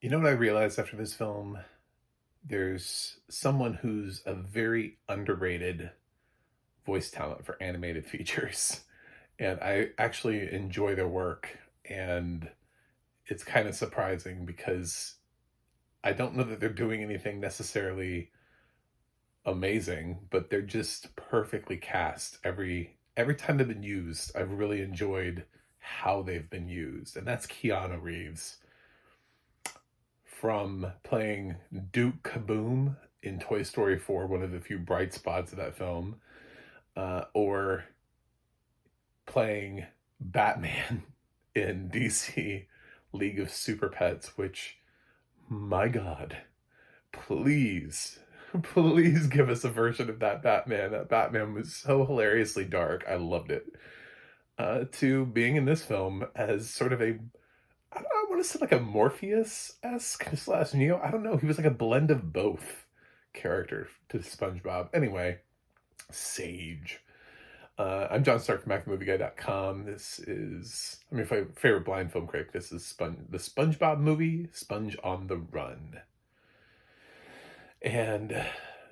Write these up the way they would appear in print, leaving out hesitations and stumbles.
You know what I realized after this film? There's someone who's a very underrated voice talent for animated features. And I actually enjoy their work. And it's kind of surprising because I don't know that they're doing anything necessarily amazing, but they're just perfectly cast. Every time they've been used, I've really enjoyed how they've been used. And that's Keanu Reeves. From playing Duke Kaboom in Toy Story 4, one of the few bright spots of that film, or playing Batman in DC League of Super Pets, which, my God, please, please give us a version of that Batman. That Batman was so hilariously dark. I loved it. To being in this film as sort of a I want to say like a Morpheus-esque slash Neo. I don't know. He was like a blend of both character to SpongeBob. Anyway, Sage. I'm John Stark from MacTheMovieGuy.com. This is, I mean, favorite blind film critic. This is the SpongeBob movie, Sponge on the Run. And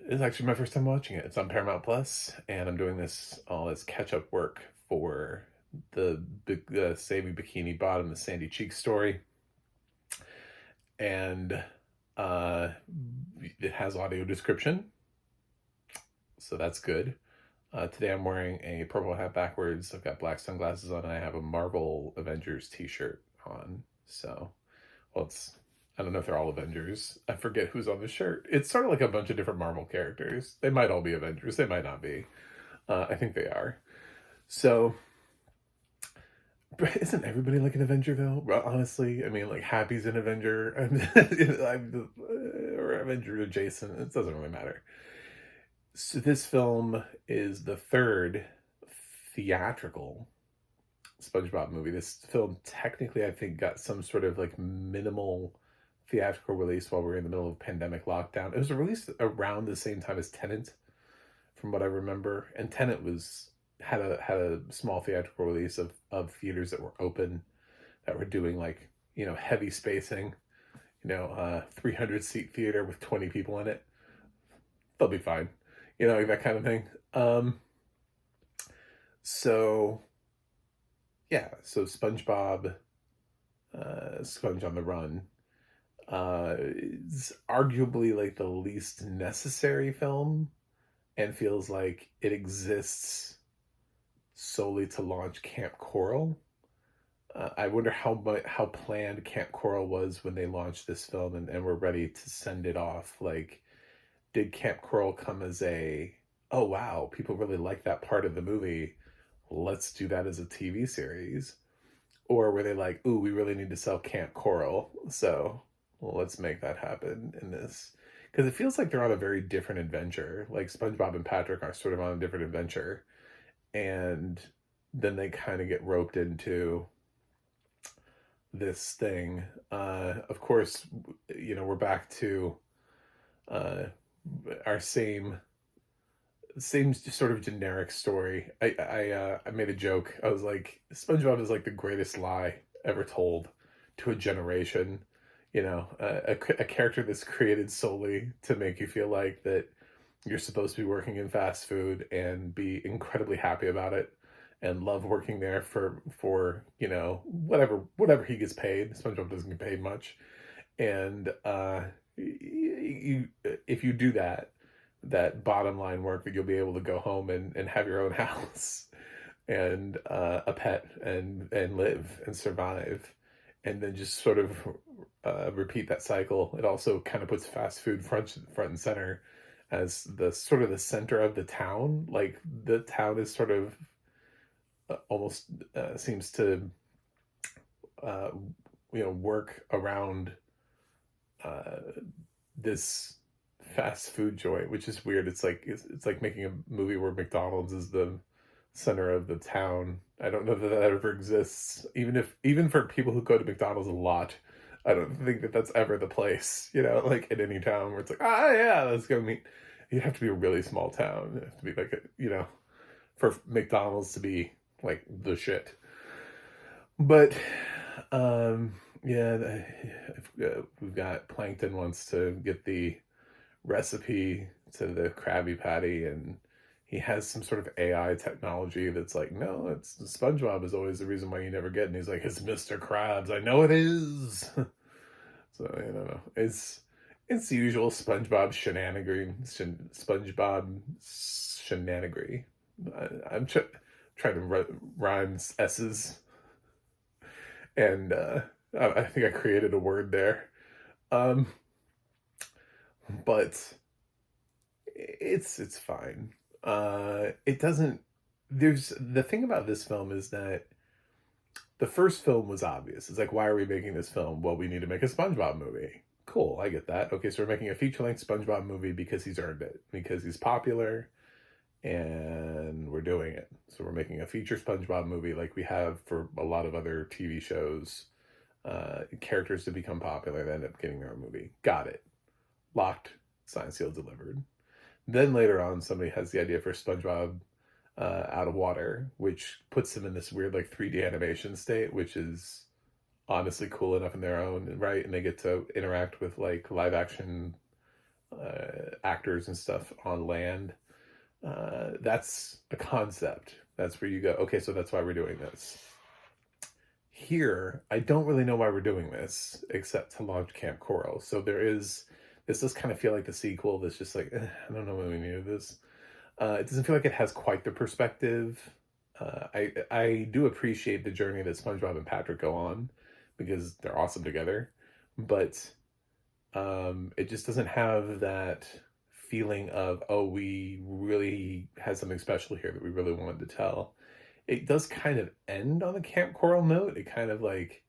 it's actually my first time watching it. It's on Paramount Plus, and I'm doing this all as catch-up work for the Savvy Bikini Bottom, the Sandy Cheek story. And uh, it has audio description, so that's good. Today I'm wearing a purple hat backwards. I've got black sunglasses on, and I have a Marvel Avengers t-shirt on. So, well, I don't know if they're all Avengers. I forget who's on the shirt. It's sort of like a bunch of different Marvel characters. They might all be Avengers. They might not be. I think they are. So, isn't everybody like an Avenger though? Well, honestly, I mean, like Happy's an Avenger, or Avenger adjacent. It doesn't really matter. So this film is the third theatrical SpongeBob movie. This film technically, I think, got some sort of like minimal theatrical release while we were in the middle of pandemic lockdown. It was released around the same time as Tenet, from what I remember, and Tenet had a small theatrical release of theaters that were open, that were doing like, heavy spacing, 300 seat theater with 20 people in it. They'll be fine, like that kind of thing. So yeah, so SpongeBob, Sponge on the Run, is arguably like the least necessary film, and feels like it exists solely to launch Camp Coral. I wonder how planned Camp Coral was when they launched this film and were ready to send it off. Like, did Camp Coral come as oh wow, people really like that part of the movie, let's do that as a TV series? Or were they like, ooh, we really need to sell Camp Coral, so let's make that happen in this? Because it feels like they're on a very different adventure. Like SpongeBob and Patrick are sort of on a different adventure, and then they kind of get roped into this thing. Of course, we're back to uh, our same sort of generic story. I made a joke. I was like, SpongeBob is like the greatest lie ever told to a generation. A character that's created solely to make you feel like that you're supposed to be working in fast food and be incredibly happy about it and love working there for whatever he gets paid. SpongeBob doesn't get paid much, and if you do that bottom line work, that you'll be able to go home and have your own house and a pet and live and survive, and then just sort of repeat that cycle. It also kind of puts fast food front and center as the sort of the center of the town. Like the town is sort of almost seems to uh, work around this fast food joint, which is weird. It's like making a movie where McDonald's is the center of the town. I don't know that ever exists. Even for people who go to McDonald's a lot, I don't think that that's ever the place. Like in any town where it's like, yeah, let's go meet. You have to be a really small town. You have to be like for McDonald's to be like the shit. But Yeah, we've got Plankton wants to get the recipe to the Krabby Patty, and he has some sort of AI technology that's like, no, it's SpongeBob is always the reason why you never get. And he's like, it's Mr. Krabs. I know it is. So I don't know. It's the usual SpongeBob SpongeBob shenanigery. I'm trying to rhyme s's, and I think I created a word there. Um, but it's fine. It doesn't. There's the thing about this film is that the first film was obvious. It's like, why are we making this film? Well, we need to make a SpongeBob movie. Cool, I get that. Okay, so we're making a feature-length SpongeBob movie because he's earned it, because he's popular, and we're doing it. So we're making a feature SpongeBob movie like we have for a lot of other TV shows. Characters to become popular, they end up getting their own movie. Got it. Locked, signed, sealed, delivered. Then later on, somebody has the idea for SpongeBob out of water, which puts them in this weird like 3D animation state, which is honestly cool enough in their own right, and they get to interact with like live action actors and stuff on land. That's a concept. That's where you go, okay, so that's why we're doing this. Here, I don't really know why we're doing this, except to launch Camp Coral. So this does kind of feel like the sequel that's just like, I don't know when we needed this. It doesn't feel like it has quite the perspective. I do appreciate the journey that SpongeBob and Patrick go on because they're awesome together, but it just doesn't have that feeling of, oh, we really had something special here that we really wanted to tell. It does kind of end on a Camp Coral note. It kind of like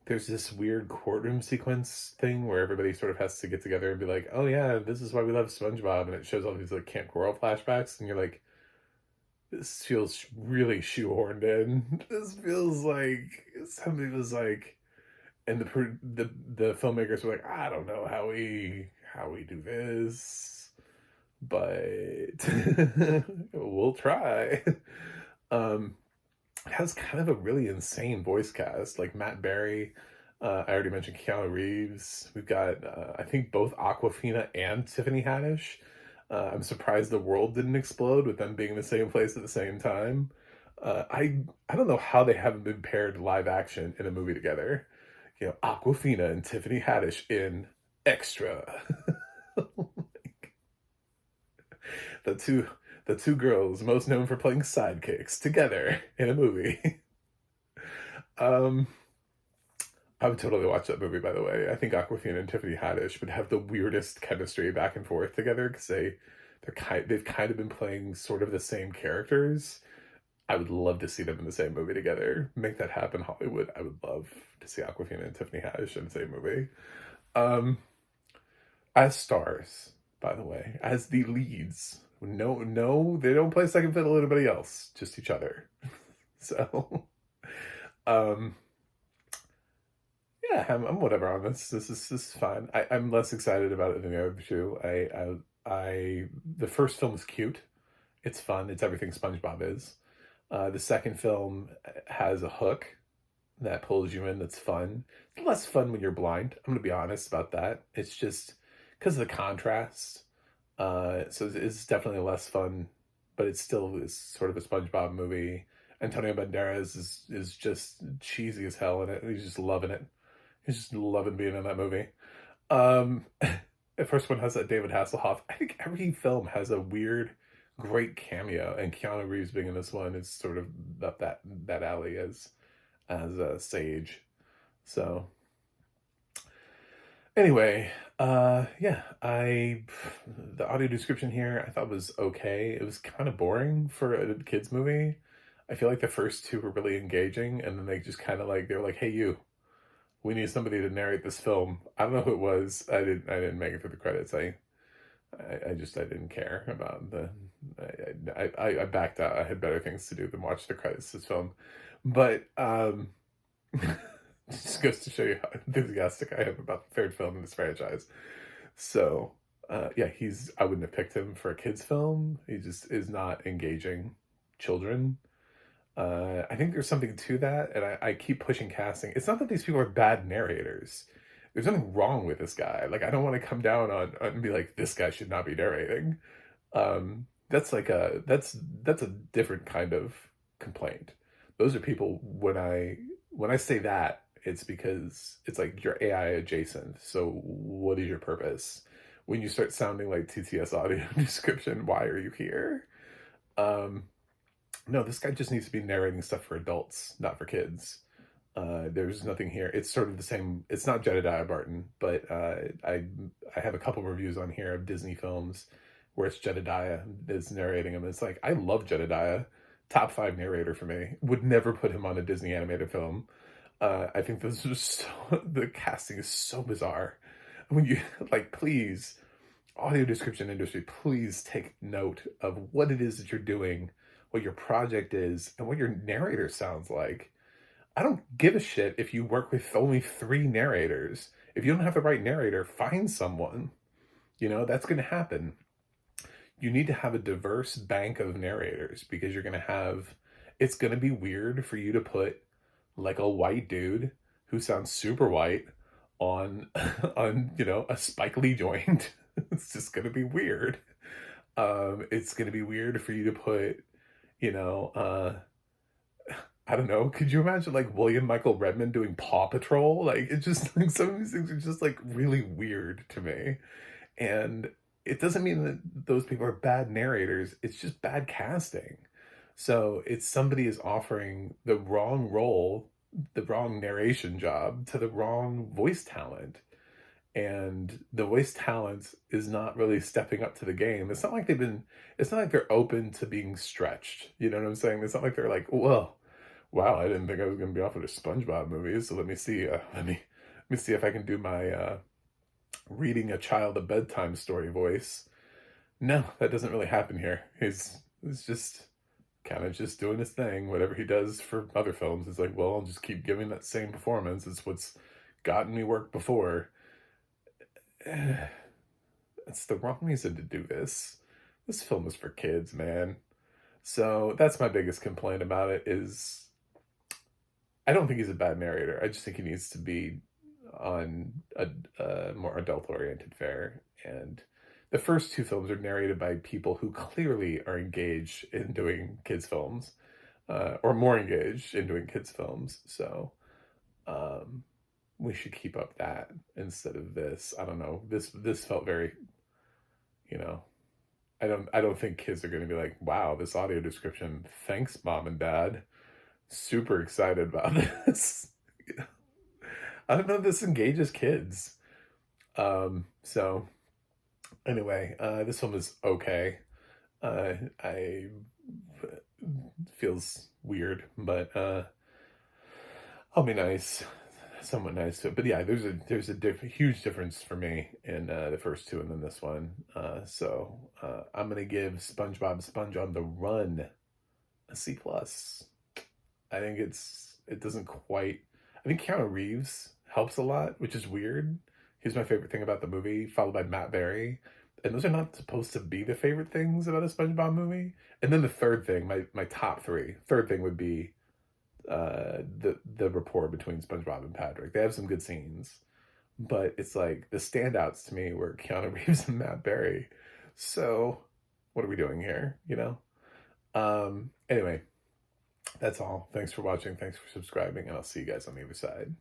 there's this weird courtroom sequence thing where everybody sort of has to get together and be like, oh yeah, this is why we love SpongeBob, and it shows all these like Camp Coral flashbacks, and you're like, this feels really shoehorned in. This feels like somebody was like, and the filmmakers were like, I don't know how we do this, but we'll try. Um, has kind of a really insane voice cast, like Matt Berry. I already mentioned Keanu Reeves. We've got, I think, both Aquafina and Tiffany Haddish. I'm surprised the world didn't explode with them being in the same place at the same time. I don't know how they haven't been paired live action in a movie together. You know, Aquafina and Tiffany Haddish in Extra. the two the two girls most known for playing sidekicks together in a movie. um, I would totally watch that movie. By the way, I think Aquafina and Tiffany Haddish would have the weirdest chemistry back and forth together because they've kind of been playing sort of the same characters. I would love to see them in the same movie together. Make that happen, Hollywood. I would love to see Aquafina and Tiffany Haddish in the same movie. Um, as stars, by the way, as the leads. No, no, they don't play second fiddle to anybody else, just each other. So, um, yeah, I'm whatever on this. This is fine. I'm less excited about it than the other two. The first film is cute. It's fun. It's everything SpongeBob is. The second film has a hook that pulls you in. That's fun. It's less fun when you're blind. I'm gonna be honest about that. It's just because of the contrast. So it's definitely less fun, but it still is sort of a SpongeBob movie. Antonio Banderas is just cheesy as hell in it. He's just loving it. He's just loving being in that movie. Um, the first one has that David Hasselhoff. I think every film has a weird, great cameo, and Keanu Reeves being in this one is sort of up that alley as a Sage. So anyway, yeah, the audio description here I thought was okay. It was kind of boring for a kids movie. I feel like the first two were really engaging, and then they just kind of like they were like, "Hey, you, we need somebody to narrate this film." I don't know who it was. I didn't make it through the credits. I didn't care about the. I backed out. I had better things to do than watch the credits of this film, but it just goes to show you how enthusiastic I am about the third film in this franchise. So, yeah, I wouldn't have picked him for a kids film. He just is not engaging children. I think there's something to that, and I keep pushing casting. It's not that these people are bad narrators. There's nothing wrong with this guy. Like, I don't want to come down on and be like, this guy should not be narrating. That's like that's a different kind of complaint. Those are people when I say that, it's because it's like you're AI adjacent. So what is your purpose? When you start sounding like TTS audio description, why are you here? Um, no, this guy just needs to be narrating stuff for adults, not for kids. There's nothing here. It's sort of the same. It's not Jedediah Barton, but I have a couple reviews on here of Disney films where it's Jedediah is narrating them. It's like I love Jedediah, top 5 narrator for me. Would never put him on a Disney animated film. I think this is so, the casting is so bizarre. When you like, please, audio description industry, please take note of what it is that you're doing, what your project is, and what your narrator sounds like. I don't give a shit if you work with only 3 narrators. If you don't have the right narrator, find someone. You know, that's going to happen. You need to have a diverse bank of narrators because you're going to have, it's going to be weird for you to put like a white dude who sounds super white on, on, you know, a Spike Lee joint. It's just going to be weird. It's going to be weird for you to put, you know, I don't know. Could you imagine like William Michael Redmond doing Paw Patrol? Like it's just like some of these things are just like really weird to me. And it doesn't mean that those people are bad narrators. It's just bad casting. So it's somebody is offering the wrong role, the wrong narration job to the wrong voice talent. And the voice talent is not really stepping up to the game. It's not like it's not like they're open to being stretched. You know what I'm saying? It's not like they're like, well, wow, I didn't think I was going to be offered a SpongeBob movie. So let me see. Let me see if I can do my reading a child a bedtime story voice. No, that doesn't really happen here. He's just kind of just doing his thing. Whatever he does for other films, it's like, well, I'll just keep giving that same performance. It's what's gotten me work before. It's the wrong reason to do this. This film is for kids, man. So that's my biggest complaint about it is I don't think he's a bad narrator. I just think he needs to be on a more adult-oriented fare. And the first 2 films are narrated by people who clearly are engaged in doing kids' films, or more engaged in doing kids' films. So we should keep up that instead of this. I don't know. This felt very, you know. I don't think kids are going to be like, wow, this audio description. Thanks, mom and dad. Super excited about this. I don't know if this engages kids. So anyway, this film is okay. I feels weird, but I'll be nice, somewhat nice to it. But yeah, there's a huge difference for me in the first 2 and then this one. So I'm gonna give SpongeBob Sponge on the Run a C plus. I think it doesn't quite. I think Keanu Reeves helps a lot, which is weird. He's my favorite thing about the movie, followed by Matt Berry. And those are not supposed to be the favorite things about a SpongeBob movie. And then the third thing, my top 3, third thing would be the rapport between SpongeBob and Patrick. They have some good scenes, but it's like the standouts to me were Keanu Reeves and Matt Berry. So what are we doing here? You know. Anyway, that's all. Thanks for watching. Thanks for subscribing, and I'll see you guys on the other side.